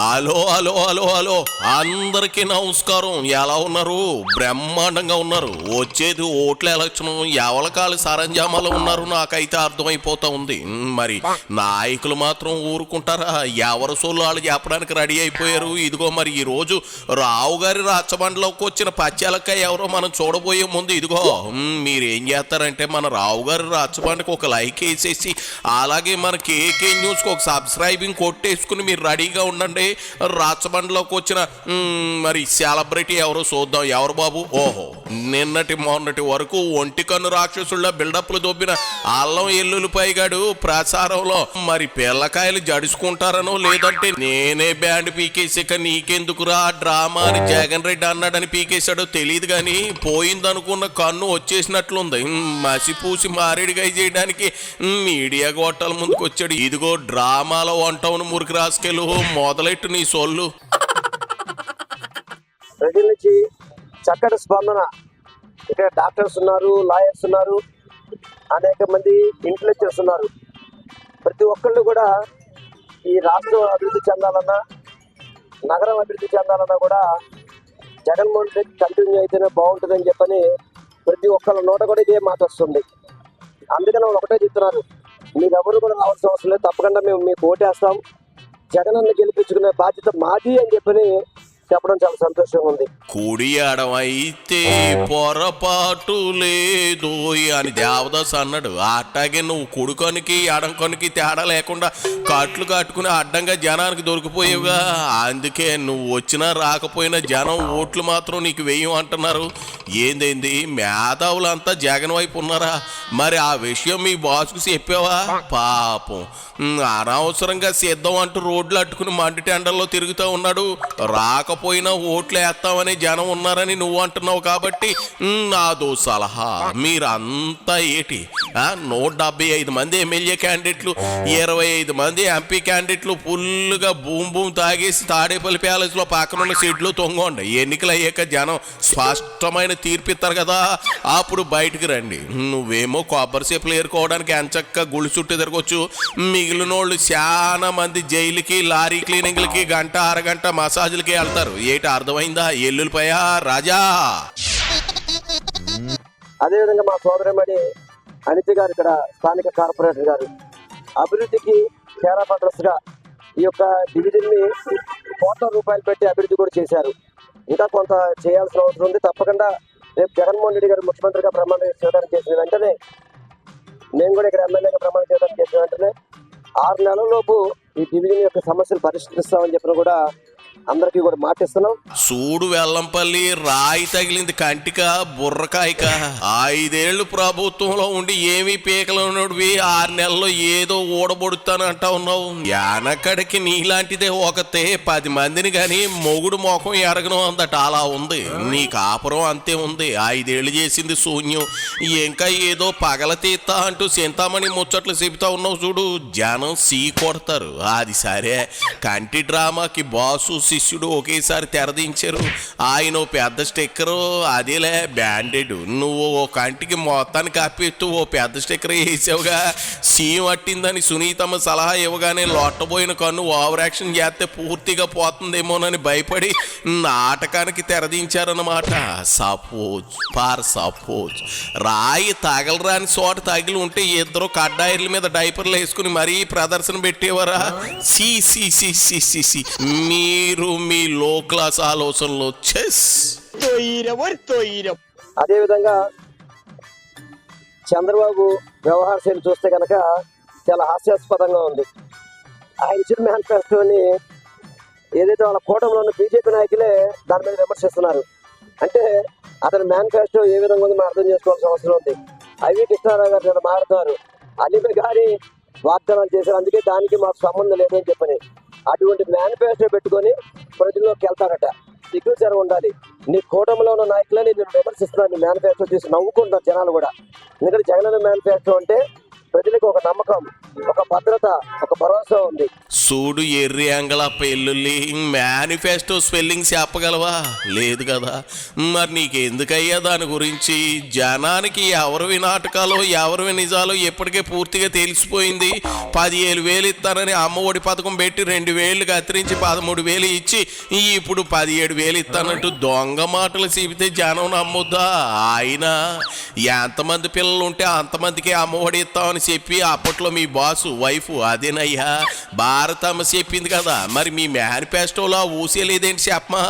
Hello hello hello hello అందరికీ నమస్కారం. ఎలా ఉన్నారు? బ్రహ్మాండంగా ఉన్నారు. వచ్చేది ఓట్ల ఎలక్షన్, ఎవలకాలు సరంజామాలో ఉన్నారు నాకైతే అర్థమైపోతా ఉంది. మరి నాయకులు మాత్రం ఊరుకుంటారా? ఎవరి సోళ్ళు వాళ్ళు చెప్పడానికి రెడీ అయిపోయారు. ఇదిగో మరి ఈ రోజు రావు గారి రచ్చబండలోకి వచ్చిన పచ్చెలకాయ ఎవరో మనం చూడబోయే ముందు ఇదిగో మీరేం చేస్తారంటే మన రావు గారి రచ్చబండకి ఒక లైక్ వేసేసి అలాగే మన కేకే న్యూస్కి ఒక సబ్స్క్రైబింగ్ కొట్టేసుకుని మీరు రెడీగా ఉండండి. రాచబండలోకి వచ్చిన మరి సెలబ్రిటీ ఎవరో చూద్దాం. ఎవరు బాబు? ఓహో, నిన్నటి మొన్నటి వరకు ఒంటి కన్ను రాక్షసుళ్ళ బిల్డప్లు దొబ్బిన అల్లం ఎల్లుల్లిపాయగాడు ప్రచారంలో మరి పిల్లకాయలు జడుచుకుంటారనో లేదంటే నేనే బ్యాండ్ పీకేసాక నీకెందుకురా డ్రామా అని జగన్ రెడ్డి అన్నాడని పీకేశాడో తెలియదు కానీ పోయిందనుకున్న కన్ను వచ్చేసినట్లుంది. మసిపూసి మారేడుగాయ చేయడానికి మీడియా గోట్టాల ముందుకు వచ్చాడు. ఇదిగో డ్రామాలో వంటవును మురికి రాసుకెళ్ళు, మొదలెట్టు నీ సొల్లు. ప్రజల నుంచి చక్కటి స్పందన. ఇక్కడ డాక్టర్స్ ఉన్నారు, లాయర్స్ ఉన్నారు, అనేక మంది ఇంటెలిజెన్స్ ఉన్నారు. ప్రతి ఒక్కళ్ళు కూడా ఈ రాష్ట్రం అభివృద్ధి చెందాలన్నా, నగరం అభివృద్ధి చెందాలన్నా కూడా జగన్మోహన్ రెడ్డి కంటిన్యూ అయితేనే బాగుంటుందని చెప్పని ప్రతి ఒక్కళ్ళ నోట కూడా ఇదే మాట వస్తుంది. అందుకని వాళ్ళు ఒకటే చెప్తున్నారు, మీరెవరు కూడా రావాల్సిన అవసరం లేదు, తప్పకుండా మేము మీకు ఓటేస్తాం, జగనన్న గెలిపించుకునే బాధ్యత మాది అని చెప్పని చెప్పడం చాలా సంతోషంగా ఉంది. కుడి ఎడమైతే పొరపాటు లేదు అని దేవదాస్ అన్నాడు. అట్టాగే నువ్వు కుడుకొనికి ఎడంకొనికి తేడా లేకుండా కట్లు కట్టుకుని అడ్డంగా జనానికి దొరికిపోయావుగా. అందుకే నువ్వు వచ్చినా రాకపోయినా జనం ఓట్లు మాత్రం నీకు వేయం అంటున్నారు. ఏందేంది మేధావులంతా జగన్ వైపు ఉన్నారా? మరి ఆ విషయం మీ బాస్కు చెప్పావా? పాపం అనవసరంగా సిద్ధం అంటూ రోడ్లు అట్టుకుని మండి టెండర్లో తిరుగుతూ ఉన్నాడు. రాకపోయినా ఓట్లు వేస్తామని జనం ఉన్నారని నువ్వు అంటున్నావు కాబట్టి నాదో సలహా, మీరంతా ఏటి 175 మంది ఎమ్మెల్యే క్యాండిడేట్లు, 25 మంది ఎంపీ క్యాండిడేట్లు ఫుల్గా బూమ్ తాగేసి తాడేపల్లి ప్యాలెస్లో పక్కనున్న సీట్లు తొంగండి. ఎన్నికలు అయ్యాక జనం స్పష్టమైన తీర్పిస్తారు కదా, అప్పుడు బయటకు రండి. నువ్వేమో కొబ్బరి సేపులు ఏరుకోవడానికి ఎంచక్క గుళ్ళు చుట్టూ తిరగొచ్చు. మిగిలిన వాళ్ళు చాలా మంది జైలుకి, లారీ క్లీనింగ్లకి, గంట అరగంట మసాజులకి వెళ్తారు. ఏటి అర్థమైందా? ఎల్లుల్లిపాయ రాజా. అదేవిధంగా మా సోదరమణి అనిత గారు, ఇక్కడ స్థానిక కార్పొరేటర్ గారు, అభివృద్ధికి కేరాపట్రస్ గా ఈ యొక్క డివిజన్ ని ₹1,00,00,000 పెట్టి అభివృద్ధి కూడా చేశారు. ఇంకా కొంత చేయాల్సిన అవసరం ఉంది. తప్పకుండా రేపు జగన్మోహన్ రెడ్డి గారు ముఖ్యమంత్రిగా ప్రమాణం చేయడానికి చేసిన వెంటనే, నేను కూడా ఇక్కడ ఎమ్మెల్యేగా ప్రమాణం చేయడానికి చేసిన వెంటనే 6 నెలలలోపు ఈ డివిజన్ యొక్క సమస్యలు పరిష్కరిస్తామని చెప్పిన కూడా అందరికీ కూడా మాటిస్తున్నాం. సూడు వెల్లంపల్లి, రాయి తగిలింది కంటిక బుర్రకాయక. 5 ఏళ్ళు ప్రభుత్వంలో ఉండి ఏమీ పీకలోనుడివి 6 నెలల్లో ఏదో ఊడబొడుతానంటా ఉన్నావు. వెనకడికి నీలాంటిదే ఒకతే 10 మందిని గాని మొగుడు మొఖం ఎరగను అందట. అలా ఉంది నీ కాపురం, అంతే ఉంది. 5 ఏళ్ళు చేసింది శూన్యం. ఇంకా ఏదో పగల తీస్తా అంటూ చింతామణి ముచ్చట్లు చెబుతా ఉన్నావు చూడు. జనం సీ కొడతారు. అది సరే, కంటి డ్రామాకి బాసు శిష్యుడు ఒకేసారి తెరదించారు. ఆయన పెద్ద స్టిక్కరు, అదేలే బ్యాండెడ్. నువ్వు ఓ కంటికి మొత్తానికి అప్పెత్తు ఓ పెద్ద స్టిక్కర్ వేసావుగా. సీఎం అట్టిందని సునీతమ్మ సలహా ఇవ్వగానే లొట్టబోయిన కన్ను ఓవర్ యాక్షన్ చేస్తే పూర్తిగా పోతుందేమోనని భయపడి నాటకానికి తెరదించారన్నమాట. సపోజ్ రాయి తగలరాని చోట తగిలి ఉంటే ఇద్దరు కడ్డాయిర్ల మీద డైపర్లు వేసుకుని మరీ ప్రదర్శన పెట్టేవారా? మీరు మీ లో క్లాస్ ఆలోచనలో అదేవిధంగా చంద్రబాబు వ్యవహార శైలి చూస్తే కనుక చాలా హాస్యాస్పదంగా ఉంది. ఆయన ఇచ్చిన మేనిఫెస్టోని ఏదైతే వాళ్ళ కూటమిలో ఉన్న బీజేపీ నాయకులే దాని మీద విమర్శిస్తున్నారు. అంటే అతని మేనిఫెస్టో ఏ విధంగా ఉంది మనం అర్థం చేసుకోవాల్సిన అవసరం ఉంది. ఐవి కృష్ణారావు గారు మారుతారు, అలీమి గారి వాగ్దానాలు చేశారు, అందుకే దానికి మాకు సంబంధం లేదని చెప్పని అటువంటి మేనిఫెస్టో పెట్టుకొని ప్రజల్లోకి వెళ్తారట. సిగ్గుచరం ఉండాలి. నీ కూటమిలో ఉన్న నాయకులని నేను విమర్శిస్తున్నాను. మేనిఫెస్టో చూసి నవ్వుకుంటారు జనాలు కూడా. ఎందుకంటే జగనన్న మేనిఫెస్టో అంటే ప్రజలకు ఒక నమ్మకం, ఒక భద్రత, ఒక భరోసా ఉంది. చూడు ఎర్రి అంగళ పెళ్ళుల్లి మేనిఫెస్టో స్పెల్లింగ్ చెప్పగలవా? లేదు కదా. మరి నీకెందుకయ్యా దాని గురించి? జనానికి ఎవరివి నాటకాలో ఎవరివి నిజాలో ఇప్పటికే పూర్తిగా తెలిసిపోయింది. 17,000 ఇస్తానని అమ్మఒడి పథకం పెట్టి 2,000 కత్తిరించి 13,000 ఇచ్చి ఇప్పుడు 17,000 ఇస్తానంటూ దొంగ మాటలు చెబితే జనం నమ్ముద్దా? అయినా ఎంతమంది పిల్లలు ఉంటే అంతమందికి అమ్మఒడి ఇస్తామని చెప్పి అప్పట్లో మీ బాసు వైఫ్ అదేనయ్యా భారతమ్మ చెప్పింది కదా. మరి మీ మేనిఫెస్టోలో ఊసేలేదేంటి చెప్పమా?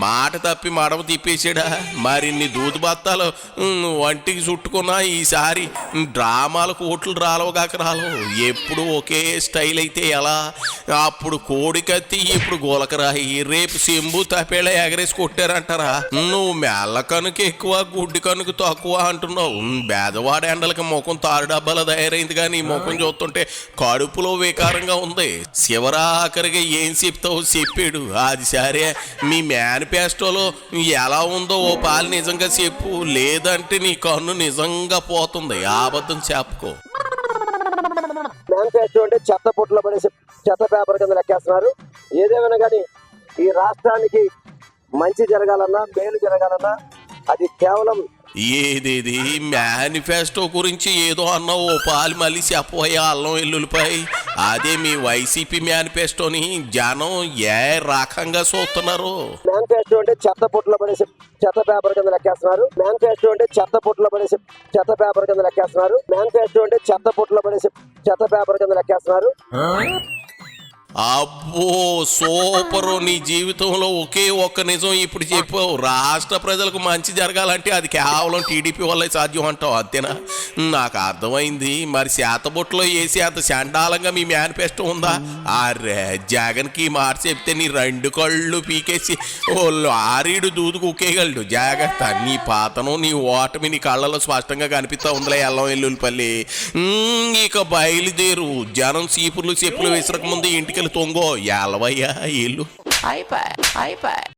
మాట తప్పి మడమ తిప్పేసాడా? మరిన్ని దూదు బత్తాలు వంటికి చుట్టుకున్నా ఈసారి డ్రామాలకు ఓట్లు రాలవుగాక రాలవు. ఎప్పుడు ఒకే స్టైల్ అయితే ఎలా? అప్పుడు కోడి కత్తి, ఇప్పుడు గోలకరాయి, రేపు చెంబు తపేళ ఎగరేసి కొట్టారంటారా? నువ్వు మెల్ల కనుక ఎక్కువ గుడ్డి కనుక తక్కువ అంటున్నావు. పేదవాడి ఎండలకి ముఖం తారు డబ్బాలో తయారైంది కానీ ఈ ముఖం చూస్తుంటే కడుపులో వికారంగా ఉంది. శివరాఖరిగా ఏం చెప్తావు చెప్పాడు. అది సరే, మీ మేనిఫెస్టోలో ఎలా ఉందో ఓ పాలు నిజంగా చెప్పు, లేదంటే నీ కన్ను నిజంగా పోతుంది. అబద్ధం చెప్పుకో. మేనిఫెస్టో అంటే చెత్త పుట్టలో పడేసి చెత్త పేపర్ కింద లెక్కేస్తున్నారు. ఏదేమైనా కానీ ఈ రాష్ట్రానికి మంచి జరగాలన్నా, మేలు జరగాలన్నా అది కేవలం ఏదేది మేనిఫెస్టో గురించి ఏదో అన్నావు, ఓ పాలు మళ్ళీ చెప్పబోయా అల్లం ఎల్లుల్లిపై. అదే మీ వైసీపీ మేనిఫెస్టోని జనం ఏ రకంగా చూస్తున్నారు? మేనిఫెస్టో అంటే చెత్త పుట్టలో పడేసి చెత్త పేపర్ కింద లెక్కేస్తున్నారు. మేనిఫెస్టో అంటే చెత్త పుట్టలో పడేసి చెత్త పేపర్ కింద లెక్కేస్తున్నారు. మేనిఫెస్టో అంటే చెత్త పుట్టలో పడేసి చెత్త పేపర్ కింద లెక్కేస్తున్నారు. అబ్బో సూపరు. నీ జీవితంలో ఒకే ఒక్క నిజం ఇప్పుడు చెప్పావు. రాష్ట్ర ప్రజలకు మంచి జరగాలంటే అది కేవలం టీడీపీ వల్లే సాధ్యం అంటావు, అంతేనా? నాకు అర్థమైంది. మరి శాతబొట్టులో వేసి అంత చండాలంగా మీ మేనిఫెస్టో ఉందా? అరే జగన్కి మాట చెప్తే నీ 2 కళ్ళు పీకేసి ఓ లారీడు దూదుకు ఉకేయగలడు. జాగ్రత్త, నీ పాతను నీ ఓటమి నీ కళ్ళలో స్పష్టంగా కనిపిస్తా ఉందిలే అల్లం ఎల్లుల్లిపల్లి. ఇక బయలుదేరు. జనం చీపుర్లు చెప్పులు విసరక ముందు ఇంటికి తొంగో ఎలవయ్యా ఇల్లు అయిపోయి